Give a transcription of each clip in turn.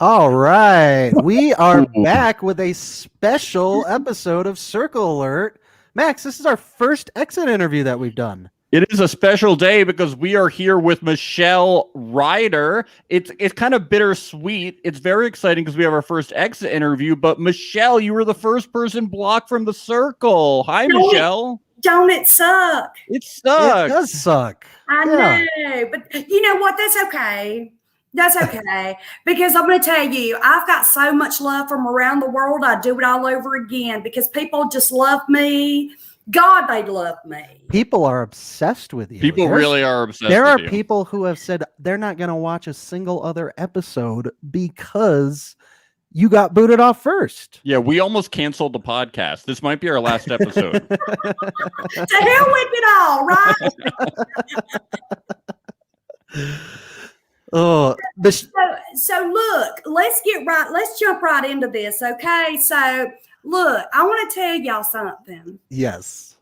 All right. We are back with a special episode of Circle Alert. Max, this is our first exit interview that we've done. It is a special day because we are here with Michelle Ryder. It's kind of bittersweet. It's very exciting because we have our first exit interview. But Michelle, you were the first person blocked from the circle. Hi, Michelle. Don't it suck? It sucks. It does suck. I know, but you know what? That's okay. That's okay. Because I'm going to tell you, I've got so much love from around the world. I'd do it all over again because people just love me. God, they love me. People are obsessed with you. People really are obsessed There with are you. people who have said they're not going to watch a single other episode because you got booted off first. Yeah, we almost canceled the podcast. This might be our last episode. To hell with it all, right? Oh, So look, let's jump right into this, okay? So look, I want to tell y'all something. yes.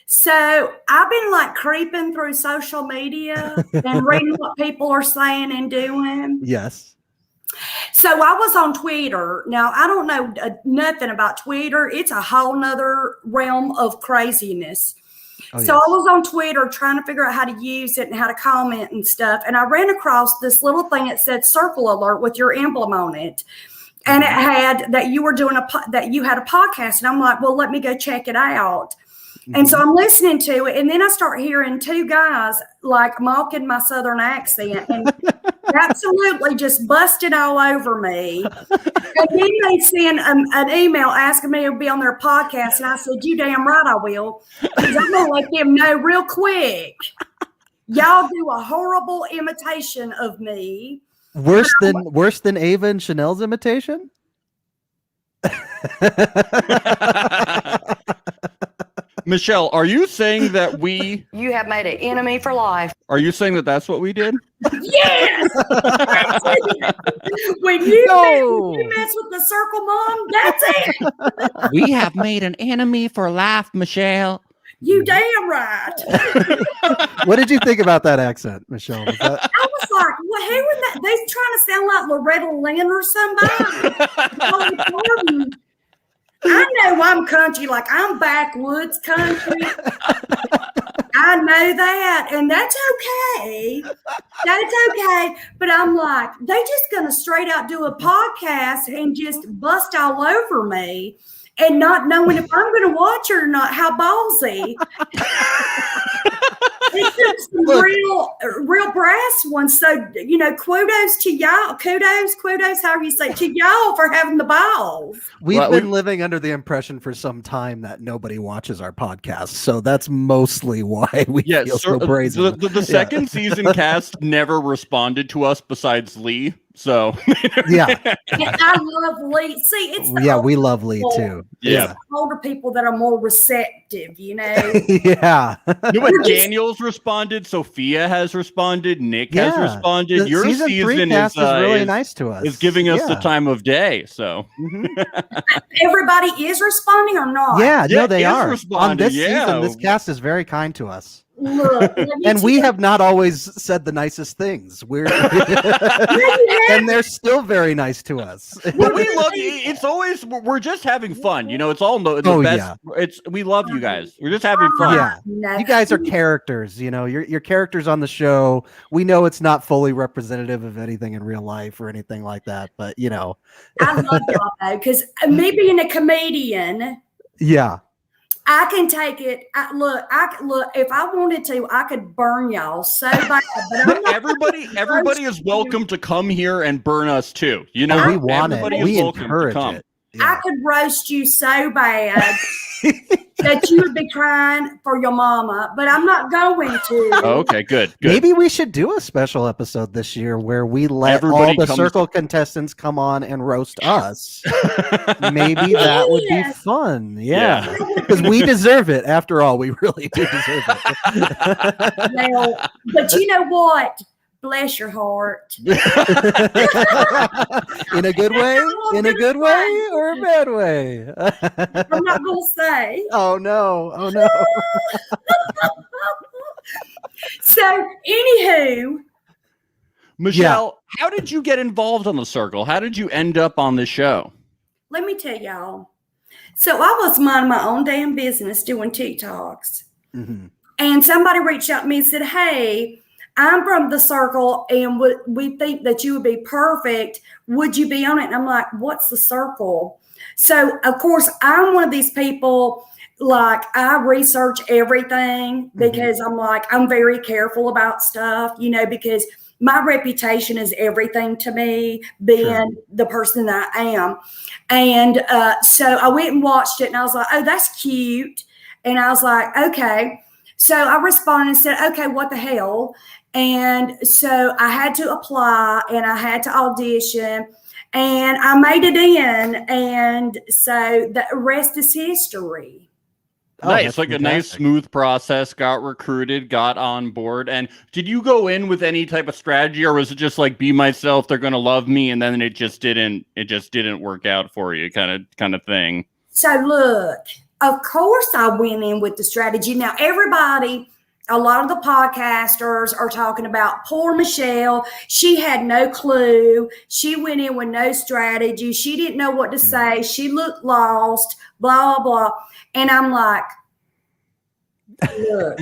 So I've been like creeping through social media and reading what people are saying and doing. Yes. So I was on Twitter. Now, I don't know nothing about Twitter. It's a whole nother realm of craziness. Oh, So yes. I was on Twitter trying to figure out how to use it and how to comment and stuff. And I ran across this little thing that said Circle Alert with your emblem on it. And it had that you were doing that you had a podcast. And I'm like, well, let me go check it out. And so I'm listening to it. And then I start hearing two guys like mocking my Southern accent and absolutely just busted all over me. And then they send an email asking me to be on their podcast. And I said, you damn right I will. Because I'm going to let them know real quick. Y'all do a horrible imitation of me. Worse than Ava and Chanel's imitation? Michelle, are you saying that You have made an enemy for life. are you saying that that's what we did? Yes! when you mess with the Circle Mom, that's it. We have made an enemy for life, Michelle. You damn right. What did you think about that accent, Michelle? Was that- I was like, well, who in that? They trying to sound like Loretta Lynn or somebody. I know I'm country, like I'm backwoods country. I know that, and that's okay. That's okay. But I'm like, they just gonna straight out do a podcast and just bust all over me and not knowing if I'm gonna watch it or not. How ballsy. It took some real brass ones. So, you know, kudos to y'all. Kudos, however you say, to y'all for having the balls. We've been living under the impression for some time that nobody watches our podcast. So that's mostly why we feel so brazen. The second season cast never responded to us besides Lee. So yeah. I love Lee. See, it's we love Lee too. Yeah. Older people that are more receptive, you know. Yeah. You know what? Daniel's responded. Sophia has responded. Nick has responded. Your season is really nice to us. Is giving us the time of day. So everybody is responding or not? Yeah, no, they are. On this Yeah. season, this cast is very kind to us. Look, And we have not always said the nicest things. We're and they're still very nice to us. Well, we love you. It's always we're just having fun. You know, it's all the best. Yeah. We love you guys. We're just having fun. Yeah. No. You guys are characters, you know, your characters on the show. We know it's not fully representative of anything in real life or anything like that, but you know. I love y'all though, because me being a comedian, yeah. I can take it. Look, if I wanted to, I could burn y'all so bad. But Everybody is welcome to come here and burn us too. You know, we want everybody it. is We welcome to encourage come. it. I could roast you so bad that you would be crying for your mama, but I'm not going to. Oh, okay, good. Maybe we should do a special episode this year where we let Everybody all the circle contestants come on and roast us. Maybe that would be fun. Yeah. Because we deserve it. After all, we really do deserve it. Well, but you know what? Bless your heart. In a good way? In a good way or a bad way? I'm not going to say. Oh, no. Oh, no. So, anywho. Michelle, how did you get involved on the circle? How did you end up on the show? Let me tell y'all. So I was minding my own damn business doing TikToks. Mhm. And somebody reached out to me and said, hey, I'm from the circle and we think that you would be perfect. Would you be on it? And I'm like, what's the circle? So, of course, I'm one of these people, like, I research everything because I'm very careful about stuff, because my reputation is everything to me, being the person that I am. And so I went and watched it and I was like, oh, that's cute. And I was like, okay. So I responded and said, okay, what the hell? And so I had to apply and I had to audition and I made it in. And so the rest is history. Nice, like a nice smooth process, got recruited, got on board. And did you go in with any type of strategy, or was it just like, be myself, they're going to love me, and then it just didn't work out for you kind of thing? So look, of course I went in with the strategy. Now everybody, a lot of the podcasters are talking about poor Michelle. She had no clue. She went in with no strategy. She didn't know what to say. She looked lost, blah, blah, blah. And I'm like, look,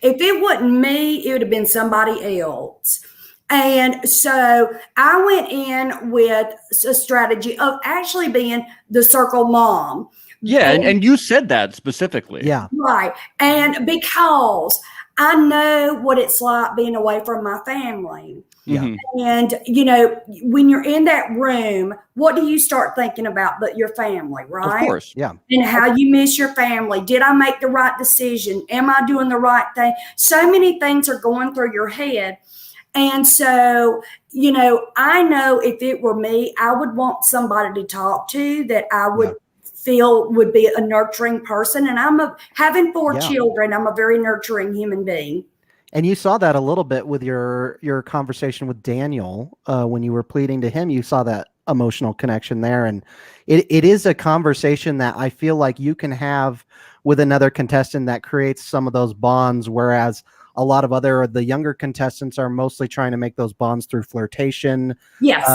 if it wasn't me, it would have been somebody else. And so I went in with a strategy of actually being the circle mom. Yeah, and you said that specifically. Yeah. Right. And because I know what it's like being away from my family. Yeah. And, when you're in that room, what do you start thinking about but your family, right? Of course. Yeah. And how you miss your family. Did I make the right decision? Am I doing the right thing? So many things are going through your head. And so, I know if it were me, I would want somebody to talk to that I would feel would be a nurturing person. And having 4 children, I'm a very nurturing human being. And you saw that a little bit with your conversation with Daniel when you were pleading to him. You saw that emotional connection there. And it is a conversation that I feel like you can have with another contestant that creates some of those bonds, whereas a lot of the younger contestants are mostly trying to make those bonds through flirtation. Yes.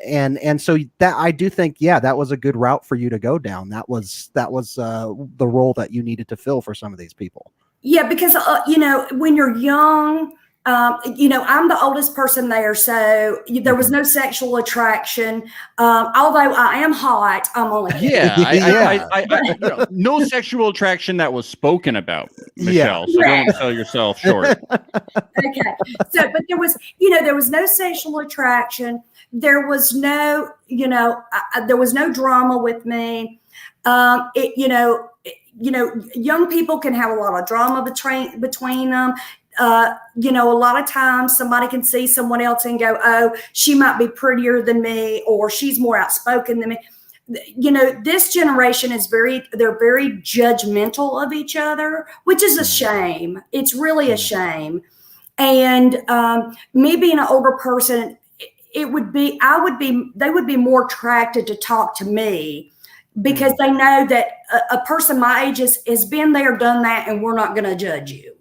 And so that I do think, that was a good route for you to go down. That was the role that you needed to fill for some of these people. Yeah, because, when you're young, I'm the oldest person there. So there was no sexual attraction. Although I am hot, I'm only. No sexual attraction that was spoken about, Michelle. So don't sell yourself short. Okay. So, but there was no sexual attraction. There was no, there was no drama with me. Young people can have a lot of drama between them. A lot of times somebody can see someone else and go, oh, she might be prettier than me, or she's more outspoken than me. This generation they're very judgmental of each other, which is a shame. It's really a shame. And me being an older person, they would be more attracted to talk to me, because they know that a person my age has been there, done that, and we're not going to judge you.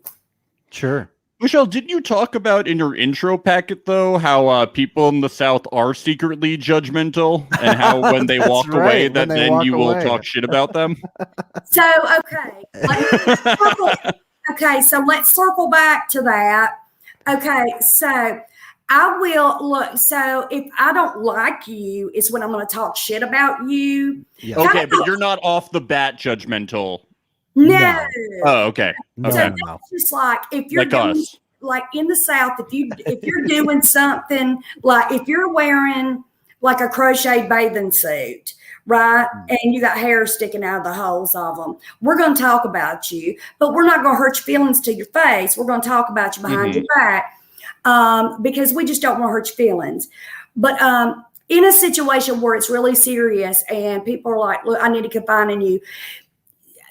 Sure. Michelle, didn't you talk about in your intro packet, though, how people in the South are secretly judgmental, and how when they walk away, that then you will talk shit about them? So, so let's circle back to that. Okay, so I will look. So if I don't like you, is when I'm going to talk shit about you. Yeah. Okay, but you're not off the bat judgmental. No. Oh, okay. No, So no. that's just like if you're Like us. like in the South, if you're doing something, like if you're wearing like a crocheted bathing suit, right, and you got hair sticking out of the holes of them, we're going to talk about you, but we're not going to hurt your feelings to your face. We're going to talk about you behind your back. Because we just don't want to hurt your feelings. But in a situation where it's really serious and people are like, look, I need to confide in you.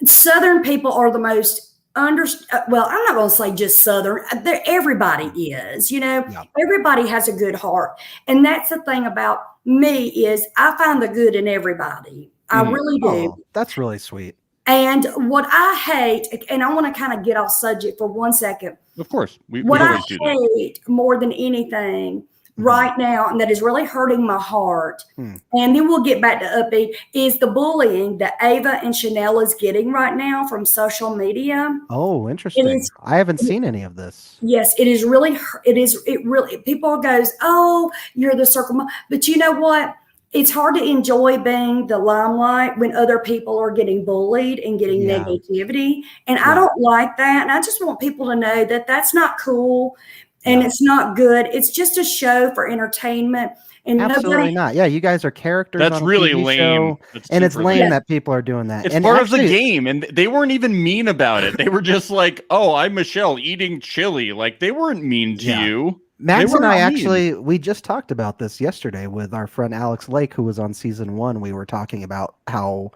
Southern people are the most I'm not going to say just Southern. Everybody is, everybody has a good heart. And that's the thing about me is I find the good in everybody. I really do. Oh, that's really sweet. And what I hate, and I want to kind of get off subject for 1 second. Of course. We What I always do that. hate more than anything right now, and that is really hurting my heart. Hmm. And then we'll get back to Uppy, is the bullying that Ava and Chanel is getting right now from social media. Oh, interesting. is- I haven't seen any of this. Yes, it is really, it really, people goes, oh, you're the circle mom. But you know what? It's hard to enjoy being the limelight when other people are getting bullied and getting Yeah. negativity. And Yeah. I don't like that. And I just want people to know that that's not cool and Yeah. it's not good. It's just a show for entertainment. And Absolutely nobody, not. Yeah, you guys are characters. That's on a really TV lame. show, That's and it's super lame lame. that people are doing that. It's and part of the actually- game, and they weren't even mean about it. They were just like, "Oh, I'm Michelle eating chili." Like they weren't mean to Yeah. you. Max were and I not mean. actually, we just talked about this yesterday with our friend Alex Lake, who was on season 1. We were talking about how,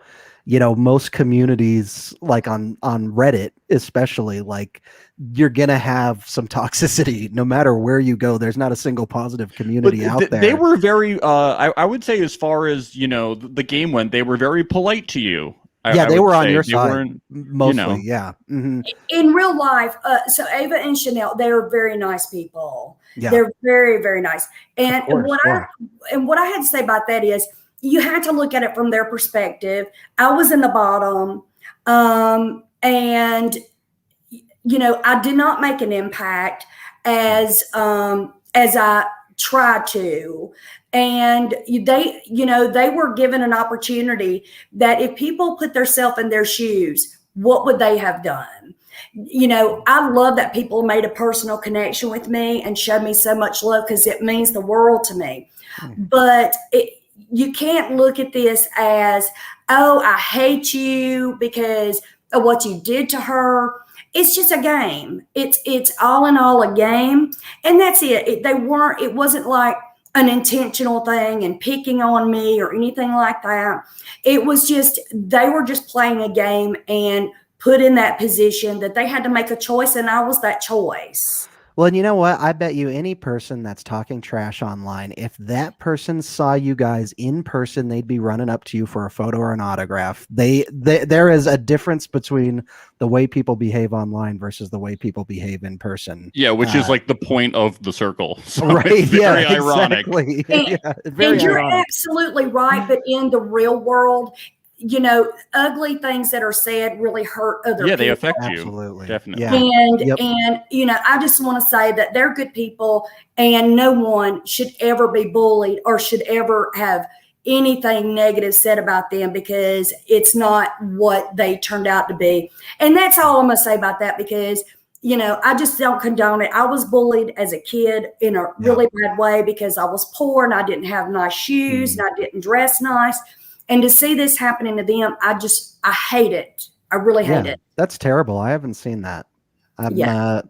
most communities, like on Reddit, especially, like you're gonna have some toxicity no matter where you go. There's not a single positive But community out there. they were very. I would say, as far as the game went, they were very polite to you. Yeah, they would were on say. your They side weren't- mostly. Yeah. Mhm. in real life, so Ava and Chanel, they're very nice people. Yeah. They're very, very nice. And course, what I had to say about that is you had to look at it from their perspective. I was in the bottom, and I did not make an impact as I tried to. And they were given an opportunity that if people put themselves in their shoes, what would they have done? I love that people made a personal connection with me and showed me so much love because it means the world to me. But you can't look at this as, oh, I hate you because of what you did to her. It's just a game. It's all in all a game. And that's it. It wasn't like an intentional thing and picking on me or anything like that. It was just, they were just playing a game and put in that position that they had to make a choice, and I was that choice. Well, and you know what? I bet you any person that's talking trash online, if that person saw you guys in person, they'd be running up to you for a photo or an autograph. There is a difference between the way people behave online versus the way people behave in person. Yeah, which is like the point of the circle. So Right? it's very Yeah, ironic. exactly. And- Yeah, it's very And you're ironic. absolutely right, but in the real world, ugly things that are said really hurt other Yeah, people. they affect you. Absolutely. Definitely. Yeah. And Yep. I just want to say that they're good people, and no one should ever be bullied or should ever have anything negative said about them because it's not what they turned out to be. And that's all I'm going to say about that because I just don't condone it. I was bullied as a kid in a really bad way because I was poor and I didn't have nice shoes and I didn't dress nice. And to see this happening to them, I hate it. I really hate it. That's terrible. I haven't seen that. Yeah.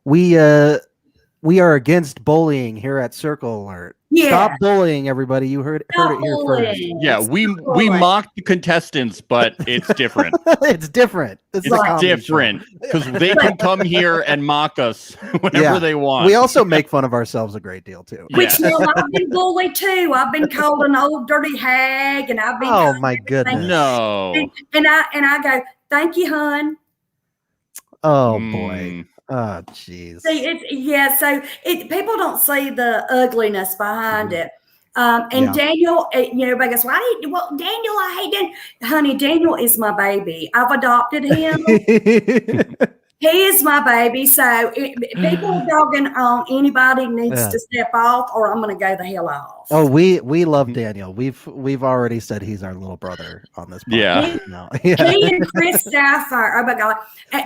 We are against bullying here at Circle Alert. Yeah. Stop bullying, everybody. You heard it here first. bullying. Yeah, we Bullying. mock the contestants, but it's different. It's different. It's It's a comedy show. different because they can come here and mock us whenever Yeah. they want. We also make fun of ourselves a great deal too. Yeah. Which now I've been bullied too. I've been called an old dirty hag, and I've been. Oh my goodness. No. And I go, thank you, hun. Oh Mm. boy. Oh jeez. See, so people don't see the ugliness behind it. And Yeah. Daniel, everybody goes, Daniel, I hate Daniel. Honey, Daniel is my baby. I've adopted him. He is my baby. So people dogging on anybody needs Yeah. to step off, or I'm going to go the hell off. Oh, we love Daniel. We've already said he's our little brother on this podcast. Yeah. No. Yeah. He and Chris Sapphire. Oh my God. But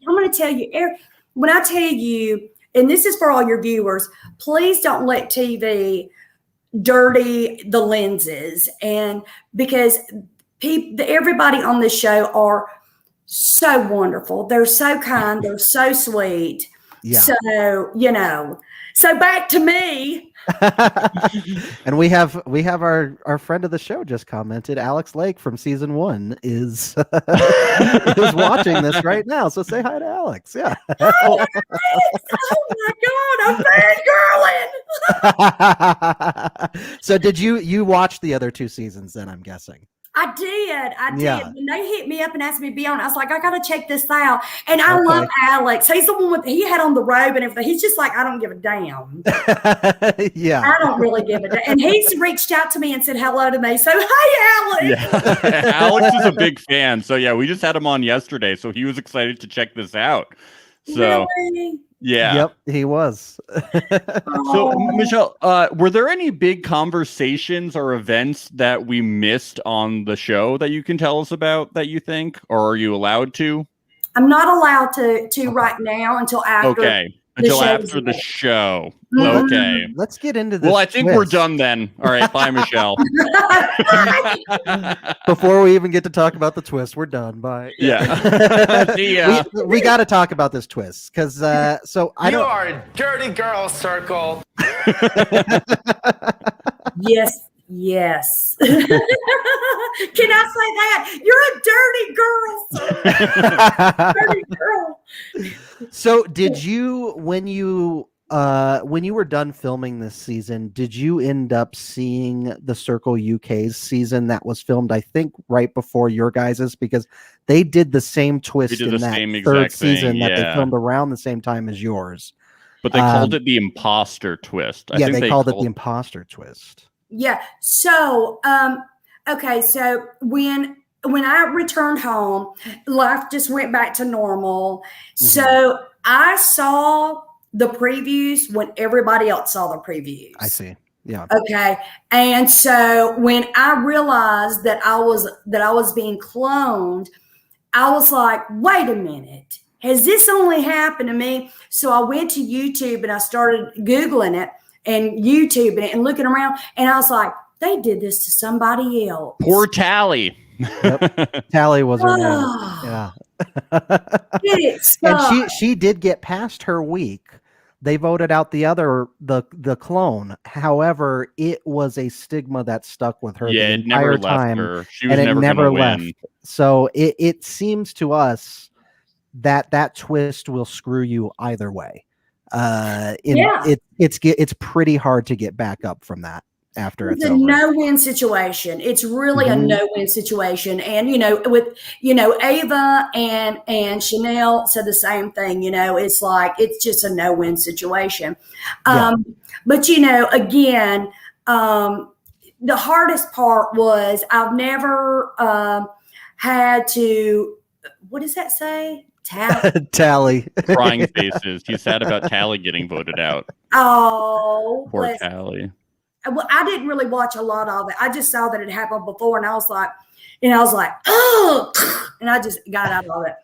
I'm going to tell you, when I tell you, and this is for all your viewers, please don't let TV dirty the lenses. And because everybody on this show are so wonderful. They're so kind. They're so sweet. Yeah. So back to me. And we have our friend of the show just commented. Alex Lake from season 1 is is watching this right now. So say hi to Alex. Yeah. Oh my God, I'm fangirling. So did you watch the other 2 seasons then, I'm guessing? I did. Yeah. When they hit me up and asked me to be on, I was like, I gotta check this out. And I love Alex. He's the one he had on the robe and everything. He's just like, I don't give a damn. Yeah. I don't really give a damn. And he's reached out to me and said hello to me. So hey, Alex. Yeah. Alex is a big fan. So yeah, we just had him on yesterday. So he was excited to check this out. So Really? yeah. Yep, he was. So, Michelle, were there any big conversations or events that we missed on the show that you can tell us about that you think, or are you allowed to? I'm not allowed to right now until after. Okay. the Until show's after the over. show. Mhm. Okay. Let's get into this. Well, I think we're twist. done then. All right. Bye, Michelle. Before we even get to talk about the twist, we're done. Bye. Yeah. See ya. we got to talk about this twist because so I You don't. are a dirty girl, Circle. Yes. Yes. Can I say that? You're a dirty girl. Dirty girl. So did you when you were done filming this season, did you end up seeing the Circle UK's season that was filmed, I think, right before your guys's, because they did the same twist did in the that same third exact thing, season that they yeah. filmed around the same time as yours. But they called it the imposter twist. I Yeah, think they called it the imposter twist. Yeah. So, okay. So when I returned home, life just went back to normal. So I saw the previews when everybody else saw the previews. I see. Yeah. Okay. And so when I realized that I was being cloned, I was like, wait a minute. Has this only happened to me? So I went to YouTube and I started Googling it and YouTubing it and looking around. And I was like, they did this to somebody else. Poor Tally. Tally was her name. Oh. Yeah. It And sucked. she did get past her week. They voted out the clone. However, it was a stigma that stuck with her Yeah, the it never entire left time, her. She was and it never never going to win. left. So it seems to us that twist will screw you either way. It's pretty hard to get back up from that after It's it's a over. no-win situation. It's really a Mhm. no-win situation. And, Ava and Chanel said the same thing, it's like, it's just a no-win situation. Yeah. But, again, the hardest part was I've never had to, what does that say? Tally. Crying faces. He's sad about Tally getting voted out. Oh, Poor bless- Tally. well, I didn't really watch a lot of it. I just saw that it happened before, and I was like, oh, and I just got out of it.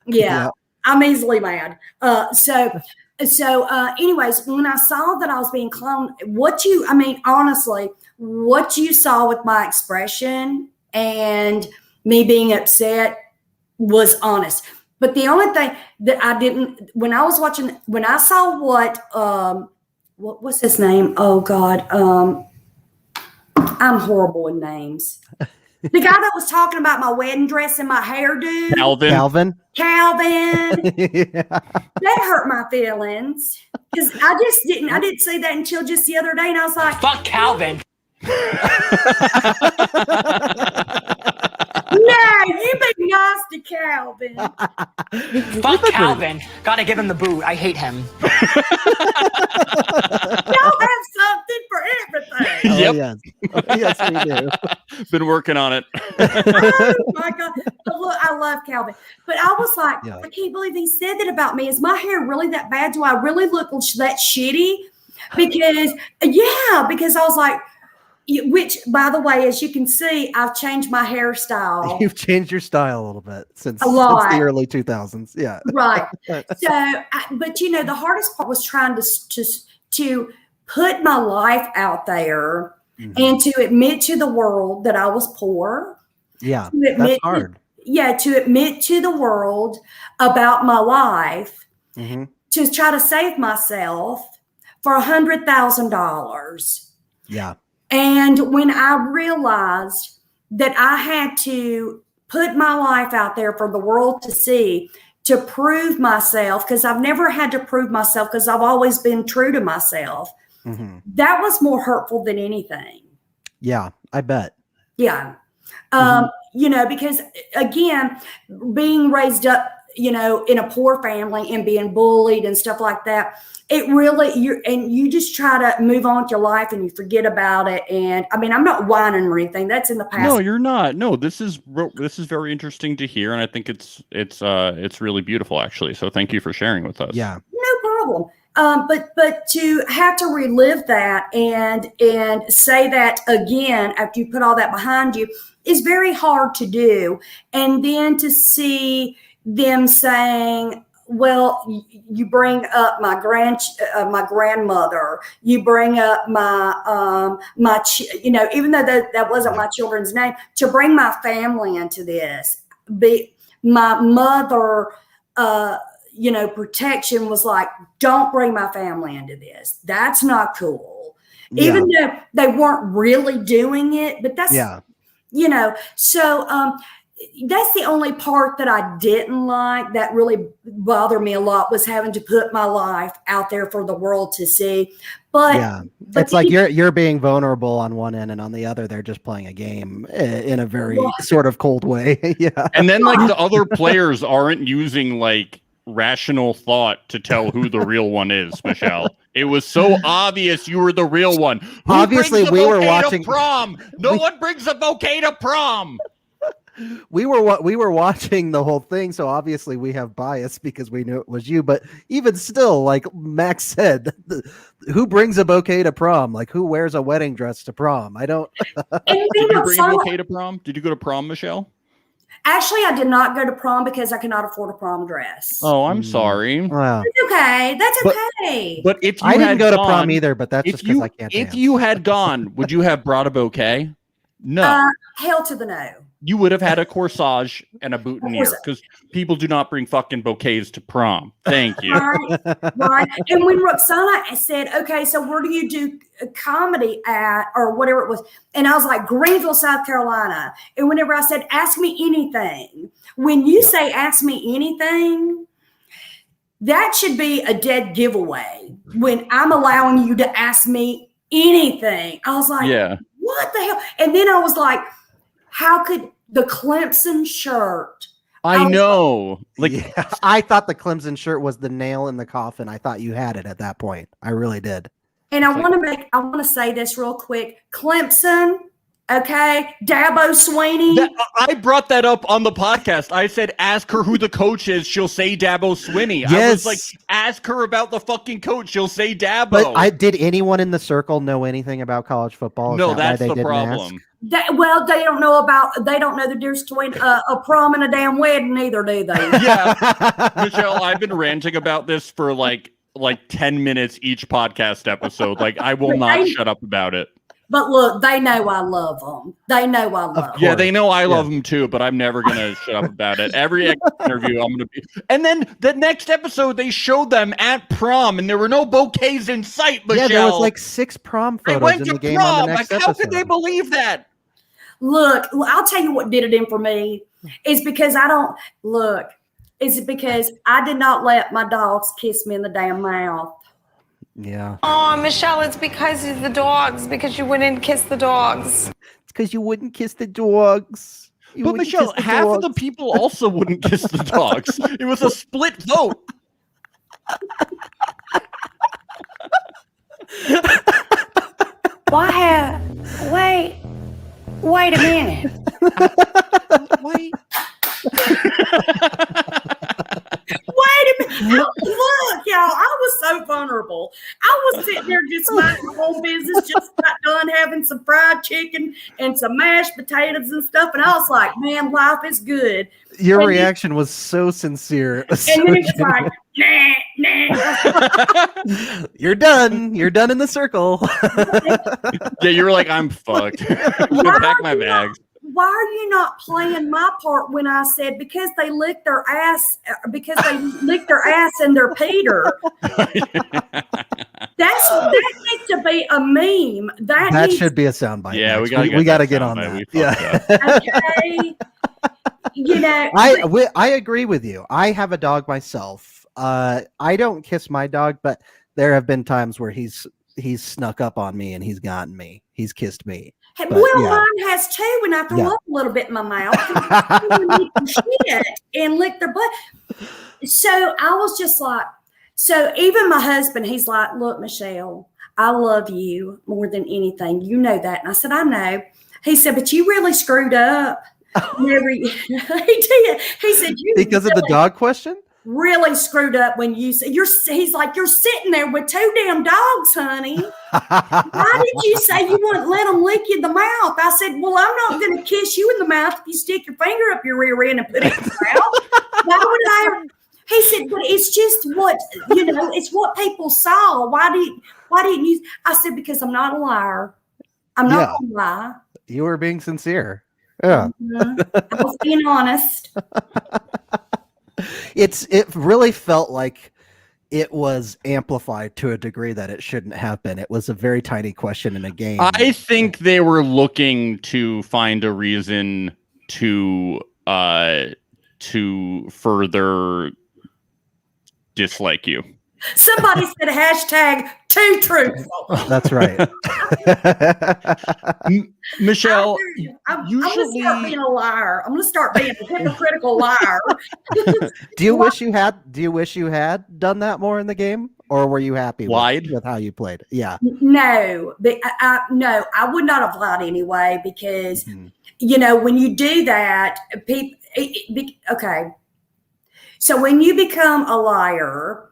Yeah. I'm easily mad. Anyways, when I saw that I was being cloned, honestly, what you saw with my expression and me being upset was honest. But the only thing that I didn't, when I saw what's his name? Oh God. I'm horrible with names. The guy that was talking about my wedding dress and my hairdo. Calvin. Calvin. Yeah. That hurt my feelings. Because I didn't see that until just the other day. And I was like, Fuck Calvin. no, you be nice to Calvin. Fuck Calvin. Gotta give him the boot. I hate him. Y'all have something for everything. Oh, Yep. yes. Yes, we do. Been working on it. Oh my God. Look, I love Calvin. But I was like, Yeah. I can't believe he said that about me. Is my hair really that bad? Do I really look that shitty? Because I was like, which, by the way, as you can see, I've changed my hairstyle. You've changed your style a little bit since A lot. the early 2000s. Yeah. Right. So, but the hardest part was trying to put my life out there Mhm. and to admit to the world that I was poor. Yeah. To admit, That's hard. to admit to the world about my life, hmm to try to save myself for $100,000. Yeah. And when I realized that I had to put my life out there for the world to see, to prove myself, because I've never had to prove myself because I've always been true to myself, hmm that was more hurtful than anything. Yeah. I bet. Yeah. Because again, being raised up, in a poor family and being bullied and stuff like that, it really, you just try to move on with your life and you forget about it. And I mean, I'm not whining or anything. That's in the past. No, you're not. No, this is very interesting to hear, and I think it's really beautiful, actually. So thank you for sharing with us. Yeah, no problem. But to have to relive that and say that again after you put all that behind you is very hard to do. And then to see them saying, well, you bring up my grandmother, you bring up my even though that wasn't my children's name, to bring my family into this, my mother, protection was like, don't bring my family into this. That's not cool. Yeah. Even though they weren't really doing it, but that's, so that's the only part that I didn't like that really bothered me a lot, was having to put my life out there for the world to see. But it's like you're being vulnerable on one end, and on the other, they're just playing a game in a very sort of cold way. Yeah. And then like the other players aren't using like rational thought to tell who the real one is, Michelle. It was so obvious you were the real one. Obviously, we were watching prom. No one brings a bouquet to prom. We were watching the whole thing, so obviously we have bias because we knew it was you. But even still, like Max said, who brings a bouquet to prom? Like, who wears a wedding dress to prom? I don't. Did you bring a bouquet to prom? Did you go to prom, Michelle? Actually, I did not go to prom because I could not afford a prom dress. Oh, I'm sorry. Wow. That's okay. That's okay. But if you I didn't go to gone, prom either, but that's just because I can't. If dance. you had gone, would you have brought a bouquet? No. Hell to the no. You would have had a corsage and a boutonniere, because people do not bring fucking bouquets to prom. Thank you. Right. And when Roxana said, okay, so where do you do a comedy at, or whatever it was? And I was like, Greenville, South Carolina. And whenever I said, ask me anything, when you say ask me anything, that should be a dead giveaway when I'm allowing you to ask me anything. I was like, what the hell? And then I was like, how could the Clemson shirt? I know. I thought the Clemson shirt was the nail in the coffin. I thought you had it at that point. I really did. And I want to say this real quick. Clemson, okay, Dabo Swinney. I brought that up on the podcast. I said, ask her who the coach is. She'll say Dabo Swinney. Yes. I was like, ask her about the fucking coach. She'll say Dabo. But did anyone in the circle know anything about college football? No, that's the problem. They don't know the difference between a prom and a damn wedding, neither do they? Yeah. Michelle, I've been ranting about this for like 10 minutes each podcast episode. Like, I will not shut up about it. But look, they know I love them. They know I love them. Yeah, they know I love them too, but I'm never going to shut up about it. Every interview, I'm going to be. And then the next episode, they showed them at prom, and there were no bouquets in sight, Michelle. Yeah, there was like 6 prom photos in the game prom. on the next episode. How could they believe that? Look, I'll tell you what did it in for me. Is because Is because I did not let my dogs kiss me in the damn mouth. Yeah. Oh, Michelle, it's because of the dogs. Because you wouldn't kiss the dogs. It's because you wouldn't kiss the dogs. But Michelle, half of the people also wouldn't kiss the dogs. It was a split vote. Wait a minute. Wait. Wait a minute. Look, y'all, I was so vulnerable. I was sitting there just minding my own business, just got done having some fried chicken and some mashed potatoes and stuff. And I was like, man, life is good. Your reaction was so sincere. And then it's like, nah. You're done. You're done in the circle. Yeah, you were like, I'm fucked. I'm gonna pack my bags. Why are you not playing my part when I said because they licked their ass and their Peter? That needs to be a meme. That should be a soundbite. Yeah, we got to get on that. Yeah. Okay. You know, I agree with you. I have a dog myself. I don't kiss my dog, but there have been times where he's he's snuck up on me and he's gotten me. He's kissed me. Hey, But, well, yeah. mine has too. When I throw Yeah. up a little bit in my mouth, and eat some shit and lick their butt. So I was just like, so even my husband, he's like, look, Michelle, I love you more than anything. You know that. And I said, I know. He said, but you really screwed up. He did. He said, you Because of the really- dog question? really screwed up when you said he's like, you're sitting there with 2 damn dogs, honey. Why did you say you wouldn't let them lick you in the mouth? I said, well, I'm not going to kiss you in the mouth if you stick your finger up your rear end and put it in your mouth. Why would I? He said, but it's just what, it's what people saw. Why didn't you? I said, because I'm not a liar. I'm not going to lie. You were being sincere. Yeah. I was being honest. It really felt like it was amplified to a degree that it shouldn't have been. It was a very tiny question in a game. I think they were looking to find a reason to further dislike you. Somebody said hashtag too truthful. That's right. Michelle, I'm going to start usually being a liar. I'm going to start being a hypocritical liar. Do you wish you had done that more in the game, or were you happy Lied? with how you played? Yeah. No, no, I would not have lied anyway because Mhm. when you do that, people. Okay, so when you become a liar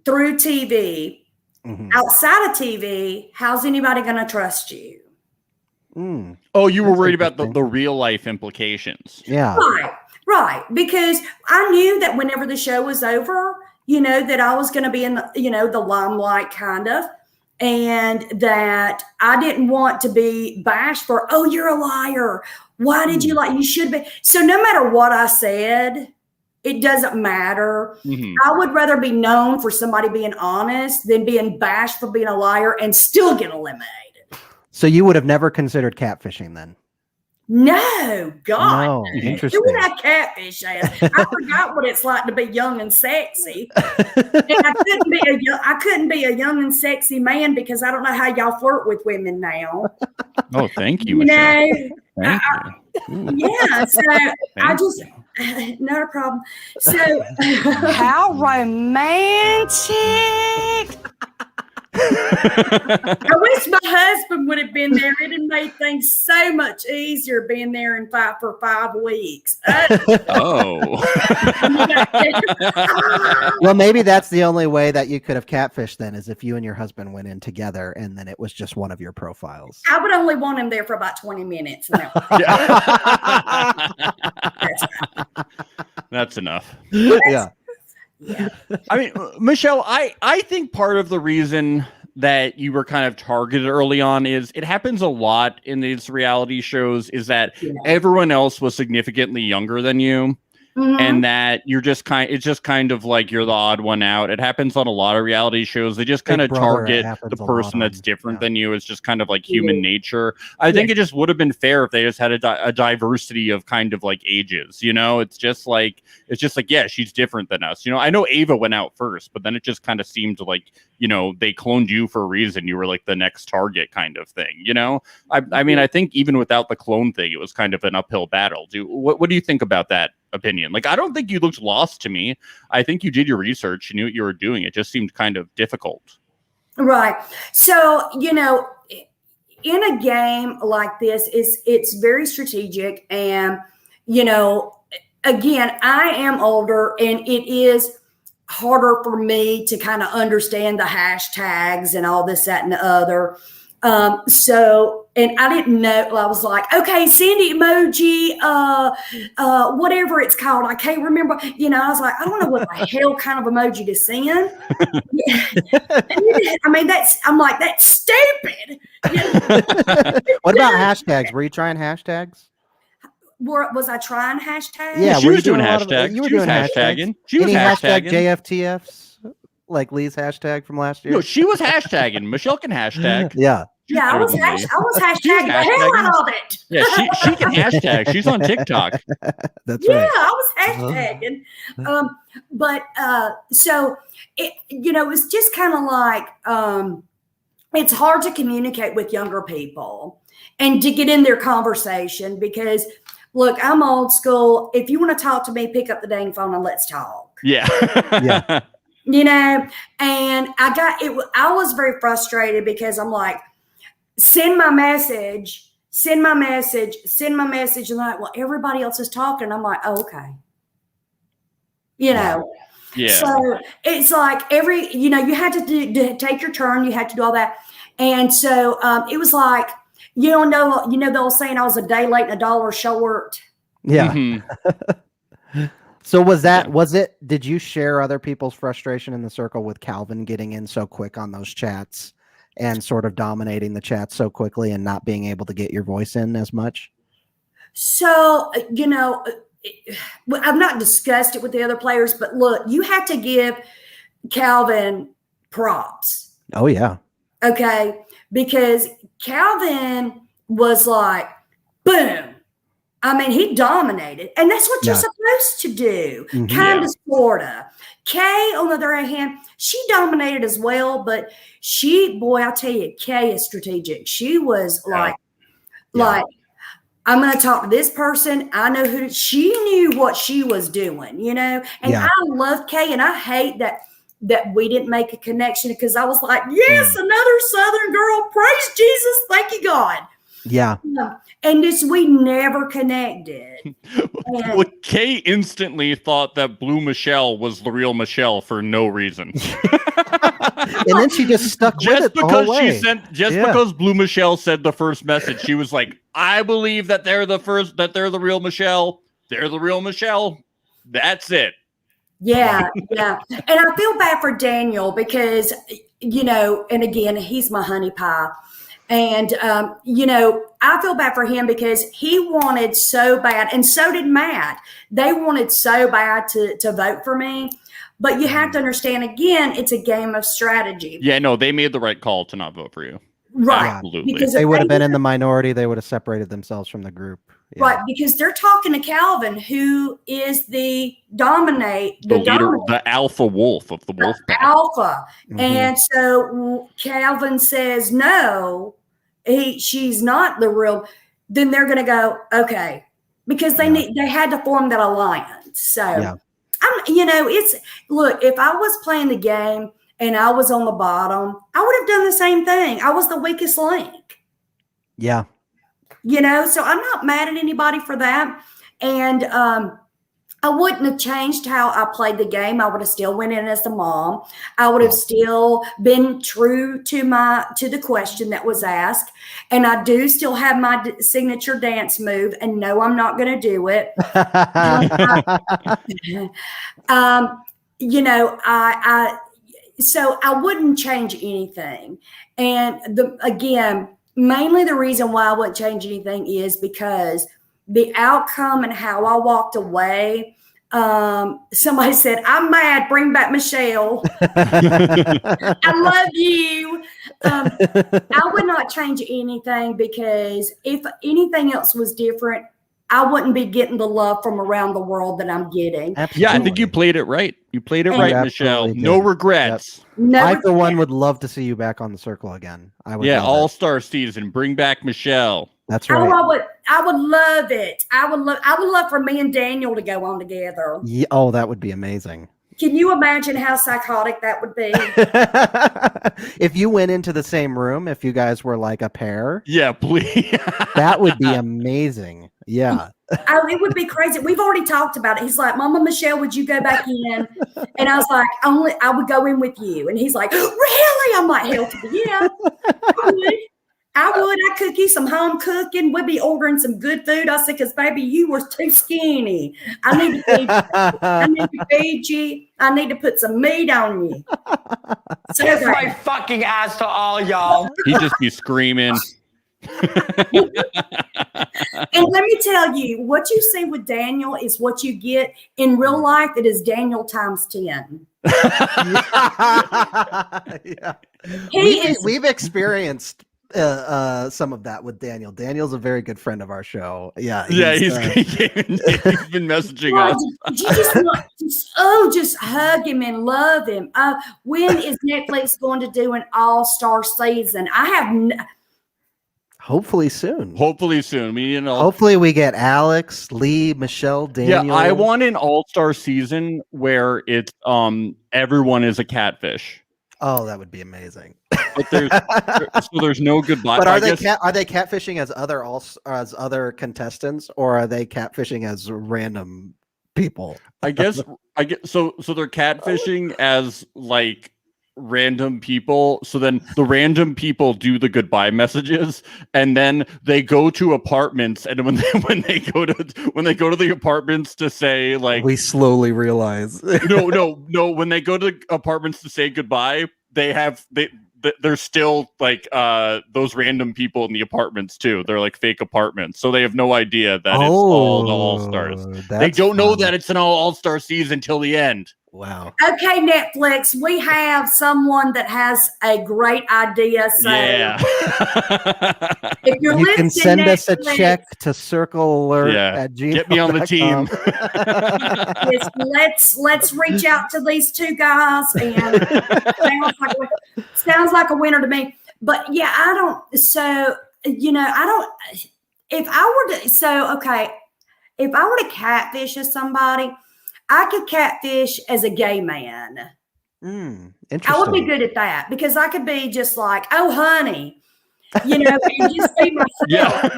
through TV, Mhm. outside of TV, how's anybody going to trust you? Mm. Oh, you were That's worried about interesting. the real life implications. Yeah. Right. Because I knew that whenever the show was over, that I was going to be in the, the limelight kind of, and that I didn't want to be bashed for, oh, you're a liar. Why did you lie? You should be. So no matter what I said, it doesn't matter. Mhm. I would rather be known for somebody being honest than being bashed for being a liar and still get eliminated. So you would have never considered catfishing then? No, God. No. Who Interesting. would I catfish as? I forgot what it's like to be young and sexy. And I couldn't be a young and sexy man because I don't know how y'all flirt with women now. Oh, thank you, You Michelle. know? Thank you. Yeah. So I Thank just not a problem. So How romantic. I wish my husband would have been there. It would have made things so much easier being there for 5 weeks. Oh. Well, maybe that's the only way that you could have catfished then, is if you and your husband went in together and then it was just one of your profiles. I would only want him there for about 20 minutes. And That's enough. Yeah. yeah. I mean, Michelle, I think part of the reason that you were kind of targeted early on is it happens a lot in these reality shows is that everyone else was significantly younger than you. Mhm. And that it's just kind of like you're the odd one out. It happens on a lot of reality shows. They just kind of Brother, it target happens the a person lot that's on, different yeah. than you. It's just kind of like human nature. I think it just would have been fair if they just had a diversity of kind of like ages. It's just like yeah, she's different than us. I know Ava went out first, but then it just kind of seemed like they cloned you for a reason. You were like the next target kind of thing. I mean, I think even without the clone thing, it was kind of an uphill battle. What do you think about that opinion? Like, I don't think you looked lost to me. I think you did your research. You knew what you were doing. It just seemed kind of difficult. Right. So, in a game like this, it's very strategic. And, again, I am older and it is harder for me to kind of understand the hashtags and all this, that, and the other. And I didn't know, I was like, okay, Sandy emoji, whatever it's called. I can't remember, I was like, I don't know what the hell kind of emoji to send. I mean, I'm like, that's stupid. What about hashtags? Were you trying hashtags? Was I trying hashtags? Yeah, she were was you doing a lot of- hashtags. you were She was doing hashtags. hashtagging. She was Any hashtag hashtagging. JFTFs, like Lee's hashtag from last year? No, she was hashtagging. Michelle can hashtag. Yeah. She's Yeah, I better was than me. hashtagging the hell out of it. Yeah, she can hashtag. She's on TikTok. That's Yeah, right. I was hashtagging. So it was just kind of like it's hard to communicate with younger people and to get in their conversation because, look, I'm old school. If you want to talk to me, pick up the dang phone and let's talk. Yeah. Yeah. You know, and I was very frustrated because I'm like, send my message. And they're like, well, everybody else is talking. I'm like, oh, okay. You know, Yeah. so it's like you had to take your turn. You had to do all that. And so it was like, the old saying, I was a day late and a dollar short. Yeah. Mhm. So did you share other people's frustration in the circle with Calvin getting in so quick on those chats and sort of dominating the chat so quickly and not being able to get your voice in as much? So, I've not discussed it with the other players, but look, you have to give Calvin props. Oh, yeah. Okay. Because Calvin was like, boom. I mean, he dominated. And that's what you're supposed to do. Mhm. Kind of, sort of. Kay, on the other hand, she dominated as well. But I'll tell you, Kay is strategic. She was like, I'm going to talk to this person. I know she knew what she was doing, And I love Kay, and I hate that we didn't make a connection because I was like, yes, another Southern girl. Praise Jesus. Thank you, God. Yeah. And we never connected. Well, Kay instantly thought that Blue Michelle was the real Michelle for no reason. And then she just stuck with it the whole way. Because Blue Michelle said the first message, she was like, I believe that they're the real Michelle. They're the real Michelle. That's it. Yeah. And I feel bad for Daniel because, and again, he's my honey pie. And, I feel bad for him because he wanted so bad, and so did Matt. They wanted so bad to vote for me. But you have to understand, again, it's a game of strategy. Yeah, no, they made the right call to not vote for you. Right. Absolutely. Because They would have been in the minority. They would have separated themselves from the group. Yeah. Right, because they're talking to Calvin, who is the leader, the alpha wolf of the wolf pack. Alpha. Mhm. And so Calvin says, no, she's not the real. Then they're going to go, okay, because they had to form that alliance. So, look, if I was playing the game and I was on the bottom, I would have done the same thing. I was the weakest link. Yeah. So I'm not mad at anybody for that. And I wouldn't have changed how I played the game. I would have still went in as the mom. I would have still been true to the question that was asked. And I do still have my signature dance move. And no, I'm not going to do it. So I wouldn't change anything. And again, mainly the reason why I wouldn't change anything is because the outcome and how I walked away. Somebody said, I'm mad, bring back Michelle. I love you. I would not change anything because if anything else was different, I wouldn't be getting the love from around the world that I'm getting. Absolutely. Yeah, I think you played it right. You played it right, Michelle. absolutely No did. regrets. No, I, for one, would love to see you back on the circle again. I would. Yeah, love it. All-Star season. Bring back Michelle. That's Oh, right. I would love it. I would love for me and Daniel to go on together. Yeah, oh, that would be amazing. Can you imagine how psychotic that would be? If you went into the same room, if you guys were like a pair, Yeah, please. that would be amazing. Yeah. Oh, it would be crazy. We've already talked about it. He's like, Mama Michelle, would you go back in? And I was like, I would go in with you. And he's like, really? I'm like, hell to the yeah. I would. I'd cook you some home cooking. We'd be ordering some good food. I said, because baby, you were too skinny. I need to feed you. I need to feed you. I need to put some meat on you. So Kiss my fucking ass to all y'all. He'd just be screaming. And let me tell you, what you see with Daniel is what you get in real life. It is Daniel times 10. Yeah. He is. We've experienced some of that with Daniel. Daniel's a very good friend of our show. Yeah. Yeah, he's, he's been messaging God, us. you just hug him and love him. When is Netflix going to do an all-star season? I have hopefully soon. Hopefully soon. Hopefully we get Alex, Lee, Michelle, Daniel. Yeah, I want an all-star season where it's everyone is a catfish. Oh, that would be amazing. But there's no goodbye. But are they catfishing as other contestants, or are they catfishing as random people? I guess so they're catfishing as like random people. So then the random people do the goodbye messages, and then they go to apartments, and when they go to the apartments to say like, we slowly realize no, when they go to the apartments to say goodbye, there's still like those random people in the apartments too. They're like fake apartments, so they have no idea that it's all the all-stars. They don't know that it's an all-star season till the end. Wow. Okay, Netflix, we have someone that has a great idea. So Yeah. if you're You listening, can send us a Netflix, check to circle alert at gmail.com. Get me on the team. yes, let's reach out to these two guys, and sounds like a winner to me. But yeah, I don't. So I don't. If I were to catfish as somebody, I could catfish as a gay man. Interesting. I would be good at that because I could be just like, oh, honey, and just be myself. Yeah.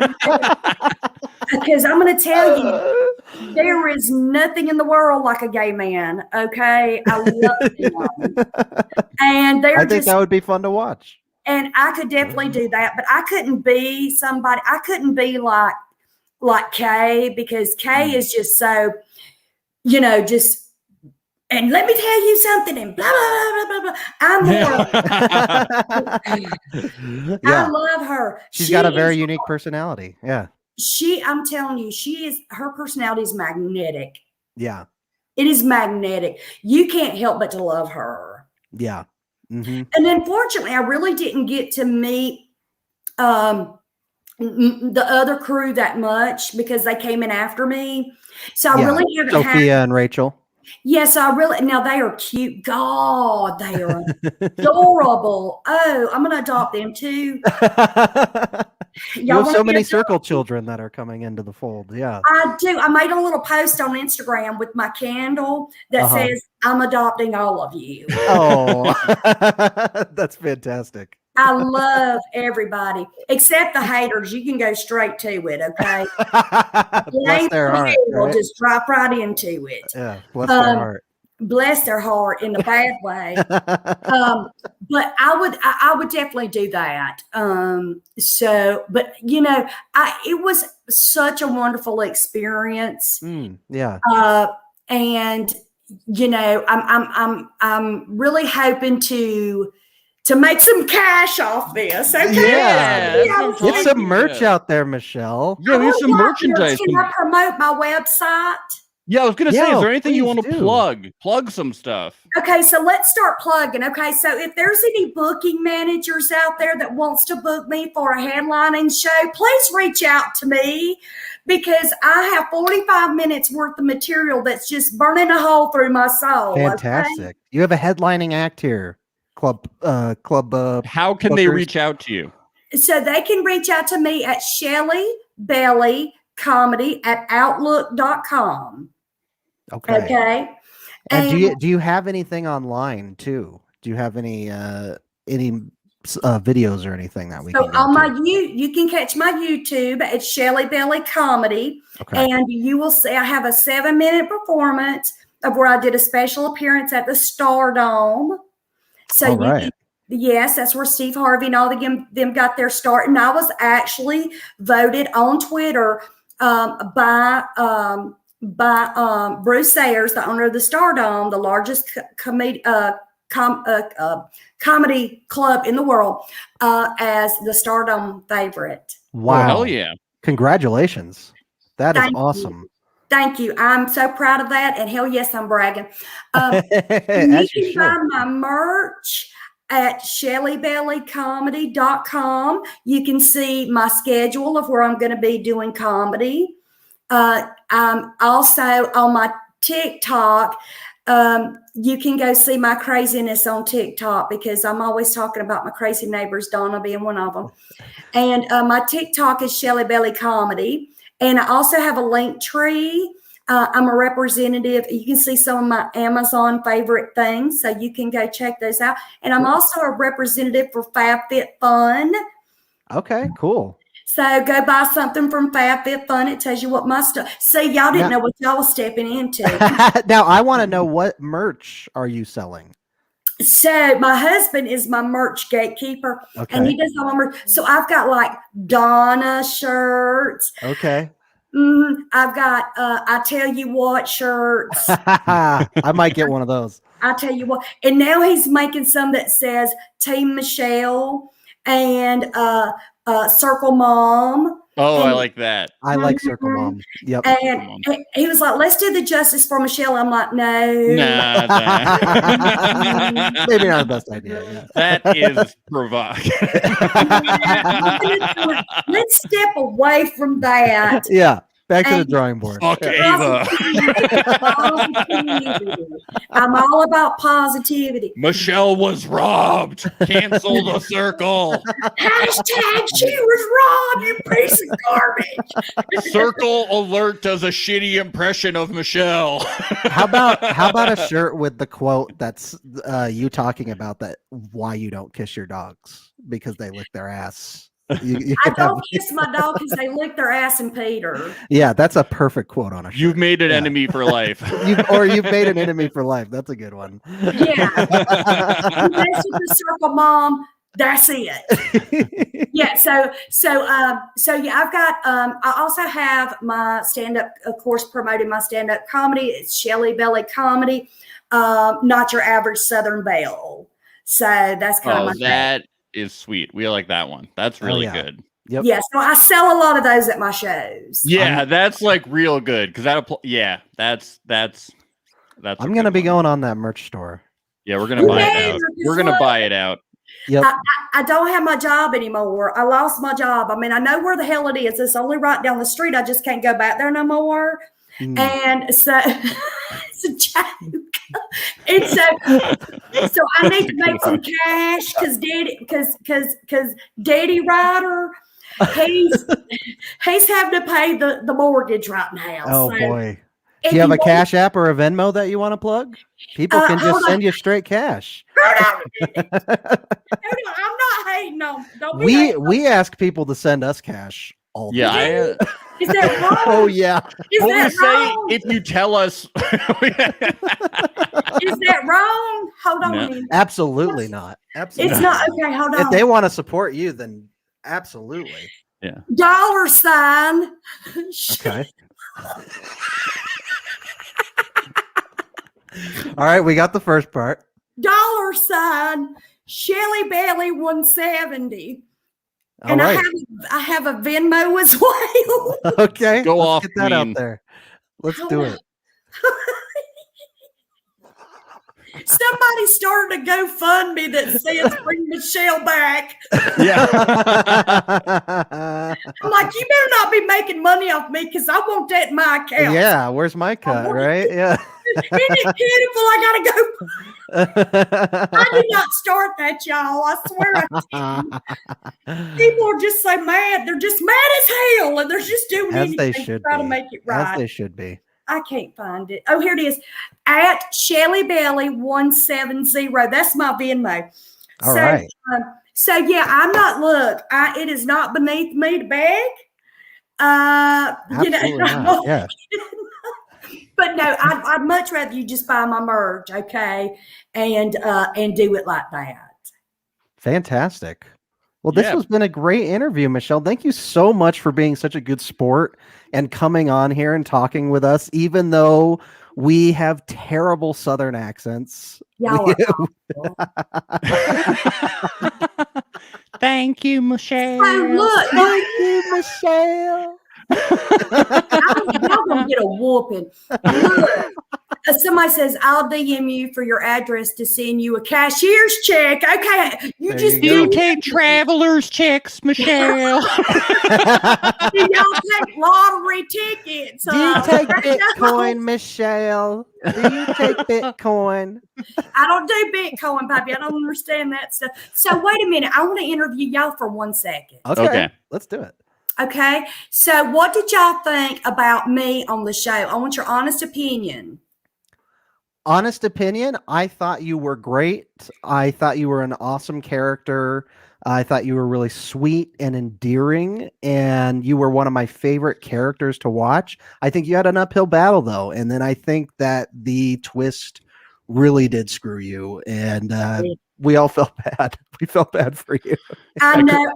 Because I'm going to tell you, there is nothing in the world like a gay man. Okay, I love them, and I think that would be fun to watch. And I could definitely do that, but I couldn't be somebody. I couldn't be like Kay, because Kay is just so. Just, and let me tell you something, and blah, blah, blah, blah, blah. I'm more. Yeah. I love her. She's got a very unique personality. Yeah. I'm telling you, her personality is magnetic. Yeah. It is magnetic. You can't help but to love her. Yeah. Mm-hmm. And unfortunately, I really didn't get to meet the other crew that much because they came in after me. So I really haven't Sophia and Rachel. Yes, now they are cute. God, they are adorable. Oh, I'm going to adopt them too. You have so many circle children that are coming into the fold. Yeah, I do. I made a little post on Instagram with my candle that says, I'm adopting all of you. Oh, that's fantastic. I love everybody except the haters. You can go straight to it, okay? Bless their heart. Right? Just drop right into it. Yeah, bless their heart. Bless their heart in a bad way. But I would definitely do that. But it was such a wonderful experience. Yeah. And I'm really hoping to make some cash off this. Okay? Yeah. Get some merch out there, Michelle. Yeah, there's some merchandise. Can I promote my website? Yeah, I was going to say, is there anything you want to do. plug some stuff? Okay, so let's start plugging. Okay, so if there's any booking managers out there that wants to book me for a headlining show, please reach out to me because I have 45 minutes worth of material that's just burning a hole through my soul. Fantastic. Okay? You have a headlining act here. Club. How can they reach out to you? So they can reach out to me at ShellyBaileyComedy@outlook.com. Okay. And do you have anything online too? Do you have any videos or anything that we can go on to? you can catch my YouTube at Shelly Bailey Comedy, and you will see I have a 7-minute performance of where I did a special appearance at the Stardome. So yes, that's where Steve Harvey and all them got their start. And I was actually voted on Twitter by Bruce Sayers, the owner of the Stardome, the largest comedy club in the world, as the Stardome favorite. Wow! Oh, hell yeah! Congratulations! That is awesome. Thank you. I'm so proud of that. And hell yes, I'm bragging. You can buy my merch at ShellyBellyComedy.com. You can see my schedule of where I'm going to be doing comedy. Also on my TikTok, you can go see my craziness on TikTok because I'm always talking about my crazy neighbors, Donna being one of them. And my TikTok is Shelly Belly Comedy. And I also have a link tree. I'm a representative. You can see some of my Amazon favorite things, so you can go check those out. And I'm also a representative for FabFitFun. Okay, cool. So go buy something from FabFitFun. It tells you what my stuff. See, y'all didn't know what y'all was stepping into. Now I want to know, what merch are you selling? So my husband is my merch gatekeeper, and he Okay. does all my merch. So I've got like Donna shirts. Okay. I've got I tell you what shirts. I might get one of those. I tell you what. And now he's making some that says Team Michelle and Circle Mom. Oh, I And- like that. I like Circle Mom. Yep. And he was like, let's do the justice for Michelle. I'm like, no. Nah, Maybe not the best idea. Yeah. that is provocative. Let's step away from that. Yeah. Back to the And- drawing board. Fuck Ava. Positivity. I'm all about positivity. Michelle was robbed. Cancel the circle. Hashtag she was robbed, you piece of garbage. Circle Alert does a shitty impression of Michelle. How about a shirt with the quote that's you talking about that why you don't kiss your dogs because they lick their ass. You I could have- don't kiss my dog because they lick their ass and Peter. yeah, that's a perfect quote on a shirt. You've made an Yeah. enemy for life. You've made an enemy for life. That's a good one. Yeah. You mess with the Circle Mom, that's it. Yeah, so yeah, I've got I also have my stand-up, of course, promoting my stand-up comedy. It's Shelly Belly Comedy, not your average Southern Belle. So that's kind of Oh, my thing. that is sweet. We like that one. That's really yeah. good. Yep. Yeah, so I sell a lot of those at my shows. Yeah, that's like real good because that. Yeah, that's. a I'm good gonna be one. going on that merch store. Yeah, we're gonna buy it Yeah, out. because We're gonna look, buy it out. Yep. I don't have my job anymore. I lost my job. I mean, I know where the hell it is. It's only right down the street. I just can't go back there no more. Mm. And so it's a joke. And so I need to make some cash because Daddy Ryder, he's having to pay the mortgage right now. Oh So boy. if Do you have a want- Cash App or a Venmo that you want to plug? People can hold just on. send you straight cash. Hold on, I'm not hating on. Don't be we hating on- we ask people to send us cash all the Yeah, time. Is that wrong? Oh yeah. Is what we that say wrong? if you tell us. Is that wrong? Hold on No. a minute. Absolutely not. Absolutely. It's not okay. Hold on. If they want to support you, then absolutely. $. Okay. All right, we got the first part. $. Shelly Bailey 170. All And right. I have a Venmo as well. Okay. Go let's off, get that Queen. out there. Let's Hold do on. it. Somebody started a GoFundMe that says bring Michelle back. Yeah. I'm like, you better not be making money off me because I want that in my account. Yeah, where's my cut, right? Yeah. Isn't it pitiful? I gotta go. I did not start that, y'all. I swear. People are just so mad. They're just mad as hell, and they're just doing As they anything to should try to be. make it As right. they should be. I can't find it. Oh, here it is. At Shelly Belly 170. That's my Venmo. All right. So yeah, I'm not. Look, it is not beneath me to beg. Absolutely not. Yeah. But no, I'd much rather you just buy my merch, okay, and do it like that. Fantastic. Well, this Yeah. has been a great interview, Michelle. Thank you so much for being such a good sport and coming on here and talking with us, even though we have terrible Southern accents. Y'all are Thank you, Michelle. So look, Thank you, Michelle. y'all gonna get a whooping. Look, Somebody says, I'll DM you for your address to send you a cashier's check. Okay. You There just you go. You take traveler's checks, Michelle. Do y'all take lottery tickets? Do you take I Bitcoin, Michelle? Do you take Bitcoin? don't do Bitcoin, Bobby. I don't understand that stuff. So wait a minute. I want to interview y'all for 1 second. Okay. Let's do it. Okay. So what did y'all think about me on the show? I want your honest opinion. Honest opinion, I thought you were great. I thought you were an awesome character. I thought you were really sweet and endearing, and you were one of my favorite characters to watch. I think you had an uphill battle, though, and then I think that the twist really did screw you, and we all felt bad. We felt bad for you. I know.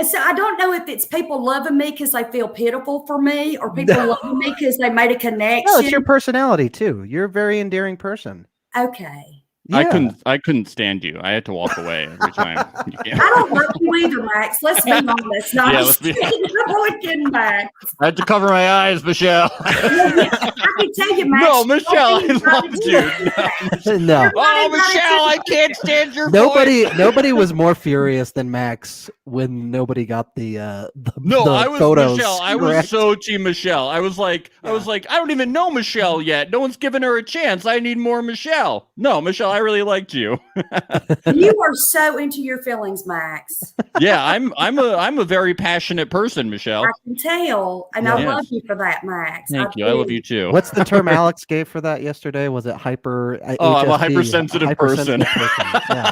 So I don't know if it's people loving me because they feel pitiful for me, or people loving me because they made a connection. No, it's your personality, too. You're a very endearing person. Okay. Yeah. I couldn't stand you. I had to walk away every time. You I don't like you either, Max. Let's be honest. No, Yeah, I'm let's be- just kidding. I'm only kidding, Max. I had to cover my eyes, Michelle. I can tell you, Max. No, Michelle, I don't loved think you. anybody- No. Oh, Michelle, I can't stand your Nobody voice. was more furious than Max when nobody got the No, the I was photos Michelle. I was correct. so team Michelle. I was like, I don't even know Michelle yet. No one's given her a chance. I need more Michelle. No, Michelle, I really liked you. You are so into your feelings, Max. Yeah, I'm a very passionate person, Michelle. I can tell, and I Yes. love you for that, Max. Thank you. I love do. you too. What's the term Alex gave for that yesterday? Was it hyper? Oh, I'm a HSP? hypersensitive person. Yeah.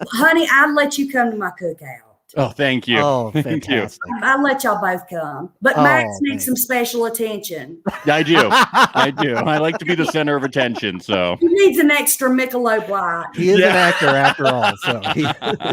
Honey, I'll let you come to my cookout. Oh, thank you. Oh, Thank you. fantastic. I'll let y'all both come. But Oh, Max needs thanks. some special attention. I do. I do. I like to be the center of attention. So He needs an extra Michelob Light. He is Yeah. an actor after all, so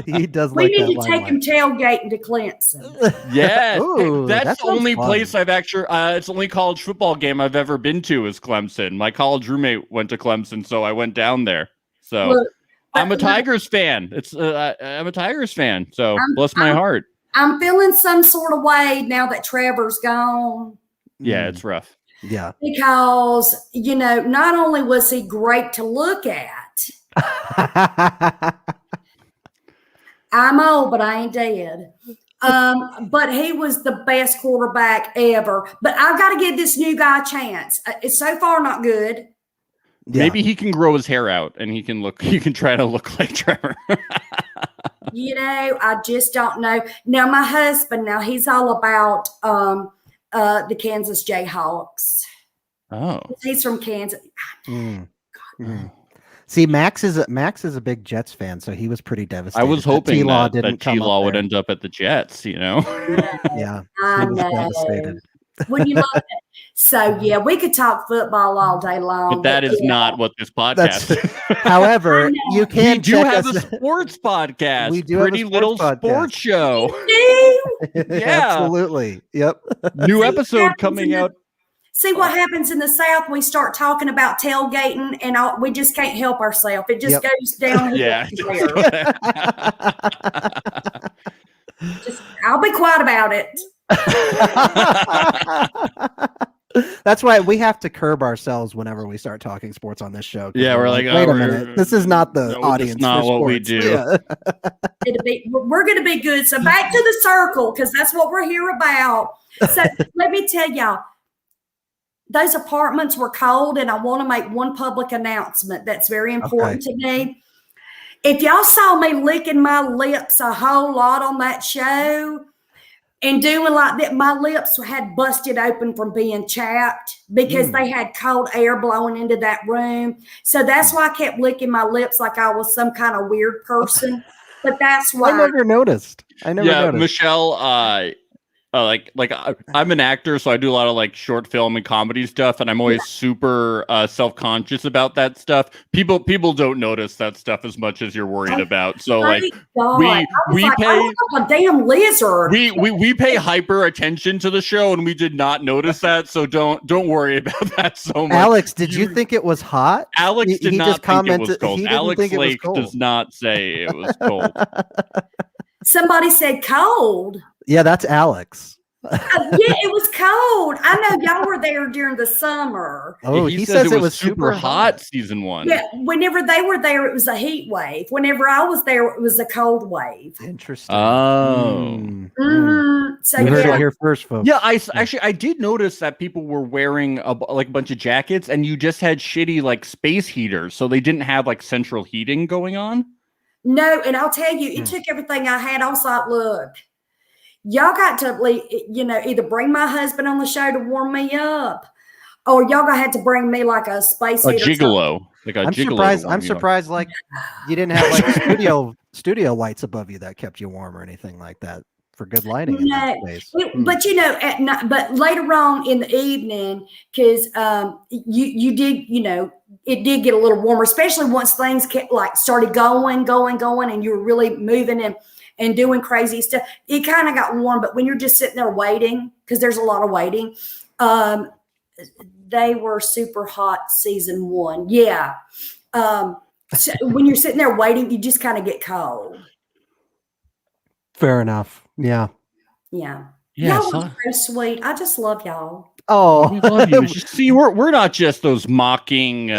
he does We like need that to take him limelight. tailgating to Clemson. yes, Ooh, that's that the only sounds place fun. I've actually. It's the only college football game I've ever been to is Clemson. My college roommate went to Clemson, so I went down there. So Look, I'm a Tigers fan. I'm a Tigers fan. So bless my I'm- heart. I'm feeling some sort of way now that Trevor's gone. Yeah, Mm, it's rough. yeah. Because, not only was he great to look at, I'm old, but I ain't dead. But he was the best quarterback ever. But I've got to give this new guy a chance. It's so far not good. Yeah. Maybe he can grow his hair out and he can try to look like Trevor. I just don't know. Now, my husband, he's all about the Kansas Jayhawks. Oh. He's from Kansas. Mm, mm. See, Max is a big Jets fan, so he was pretty devastated. I was hoping T-Law that come up T-Law would there. end up at the Jets, Yeah, I he was know. devastated. When you love it. So, yeah, we could talk football all day long. but that is not what this podcast is. However, I know. you can We do check have us. a sports podcast. We do have a Pretty sports little podcast. sports show. Yeah. Absolutely. Yep. New happens episode in coming the- out. See what happens in the South? We start talking about tailgating, and we just can't help ourselves. It just Yep. goes down. Yeah. I'll be quiet about it. That's why we have to curb ourselves whenever we start talking sports on this show. 'Cause Yeah, we're like, wait oh, a minute, this is not the no, that's audience. not for what we sports." do. Yeah. We're going to be good. So back to the circle, because that's what we're here about. So let me tell y'all, those apartments were cold, and I want to make one public announcement that's very important to me. If y'all saw me licking my lips a whole lot on that show and doing like that, my lips had busted open from being chapped because they had cold air blowing into that room. So that's why I kept licking my lips like I was some kind of weird person. But that's why. I never noticed. I never Yeah, noticed. Michelle, I'm an actor, so I do a lot of like short film and comedy stuff, and I'm always super self-conscious about that stuff. People don't notice that stuff as much as you're worried about. So like Thank God. we- I was we like, pay- I look like a damn lizard. we pay hyper attention to the show, and we did not notice that. So don't worry about that so much. Alex, did you think it was hot? Alex He- did he not just think it was commented- cold. he didn't Alex think it was Lake cold. does not say it was cold. Somebody said cold. Yeah, that's Alex. Yeah, it was cold. I know y'all were there during the summer. Oh, he, he says it was super hot season 1. Yeah, whenever they were there, it was a heat wave. Whenever I was there, it was a cold wave. Interesting. Oh. So You heard yeah, it here first, folks. Yeah, I did notice that people were wearing a bunch of jackets, and you just had shitty like space heaters, so they didn't have like central heating going on. no, and I'll tell you, it took everything I had. I was like, look, y'all got to, either bring my husband on the show to warm me up, or y'all gonna have to bring me like a space A heater. gigolo, like a I'm gigolo. surprised. to warm I'm you up. surprised. Like you didn't have like studio lights above you that kept you warm or anything like that for good lighting in that space. But at night, but later on in the evening, because you did, it did get a little warmer, especially once things started going, and you were really moving and doing crazy stuff. It kind of got warm, but when you're just sitting there waiting, because there's a lot of waiting, they were super hot season 1. Yeah. So when you're sitting there waiting, you just kind of get cold. Fair enough. Yeah. Yeah. Yeah, Y'all are so sweet. I just love y'all. Oh, we love you. See, we're not just those mocking.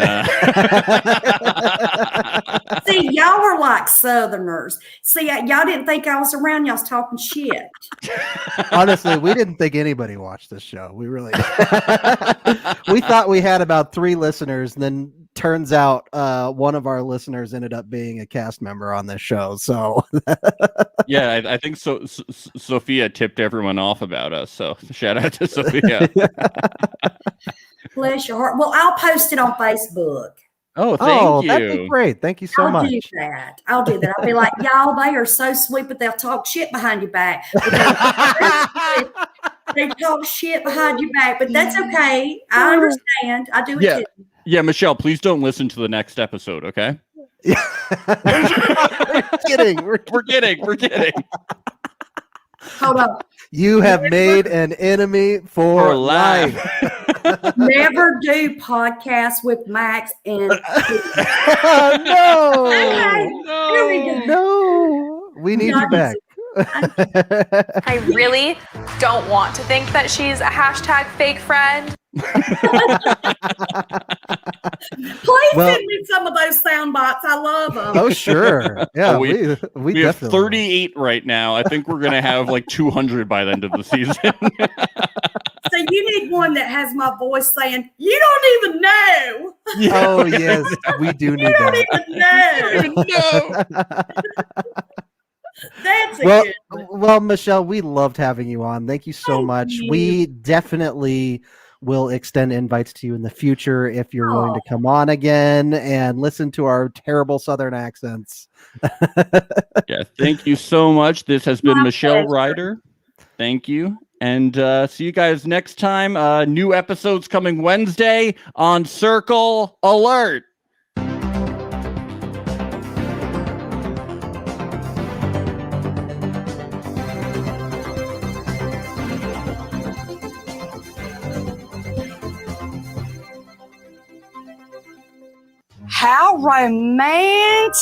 See, y'all are like Southerners. See, y'all didn't think I was around. Y'all was talking shit. honestly, we didn't think anybody watched this show. We really we thought we had about 3 listeners, and then turns out one of our listeners ended up being a cast member on this show. So Yeah, I think so. Sophia tipped everyone off about us. So shout out to Sophia. Bless your heart. Well, I'll post it on Facebook. Oh, thank that'd be you. great. Thank you so I'll much. do that. I'll do that. I'll be like, y'all, they are so sweet, but they'll talk shit behind your back. They talk shit behind your back, but that's okay. I understand. I do it Yeah. too. Yeah, Michelle, please don't listen to the next episode, okay? We're kidding. We're We're kidding. Hold on. You have made an enemy for life. Never do podcasts with Max and No. Here we go. No. We need you back. I really don't want to think that she's a hashtag fake friend. Please Well- send me some of those sound bites. I love them. Oh, sure. Yeah, Oh, we We have definitely 38 right now. I think we're going to have like 200 by the end of the season. So you need one that has my voice saying, "You don't even know. Oh, yes. We do need You don't that. even know." No. That's a Well, good one. well, Michelle, we loved having you on. Thank you so Thank much. you. We definitely will extend invites to you in the future if you're willing to come on again and listen to our terrible Southern accents. Yeah, thank you so much. This has been My Michelle pleasure. Ryder. Thank you. And see you guys next time. New episodes coming Wednesday on Circle Alert. How romantic.